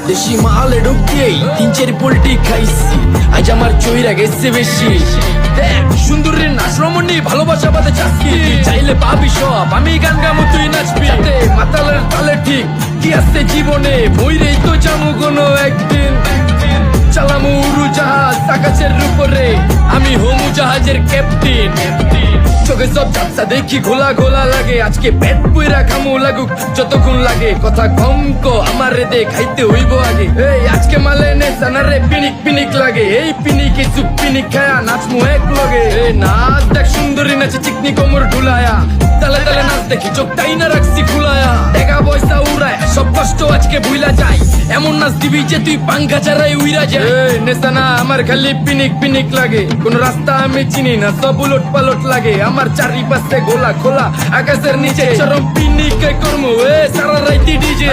দেশি মালে ঢুক দিয়েই 3-4 পোল্টি খাইছি, আজ আমার চইরা গেছে বেশি। দেখ সুন্দরীর নাচ রমণী ভালোবাসা বাদে চাচ্ছি, তুই চাইলে পাবি সব, আমি গান গামো তুই নাচবি। মাতালের তালে ঠিক কি আছে জীবনে, বইরেই তো যাবো কোনো একদিন। চালামু উড়োজাহাজ আকাশের উপরে, আমি হোমু জাহাজের ক্যাপ্টেন। চোখে সব ঝাপসা দেখি ঘোলা ঘোলা লাগে, আজকে পেট পুইরা খামু লাগুক যতক্ষণ লাগে। কথা কম কো আমারে দে খাইতে হইব আগে, এই আজকে মালে নে সানারে পিনিক পিনিক লাগে। এই পিনিকে চুপ পিনিক খায়া নাচমু এক লগে। এই নাচ দেখ সুন্দরী নাচে চিকনি কোমর ঢুলায়া, তালে তালে নাচ দেখি চোখ তাই না রাখছি খুলায়া। টাকা পয়সা উড়ায় সব কষ্ট আজকে ভুলা যায়, এমন নাচ দিবি যে তুই পাঙ্খা ছাড়াই উইরা যায়। নেশানা আমার খালি পিনিক পিনিক লাগে, কোন রাস্তা আমি চিনি না, সব উলট পালট লাগে। আমার চারিপাশে গোলা খোলা আকাশের নিচে চরম পিনিক কর্ম, সারা রাইতি ডিজে।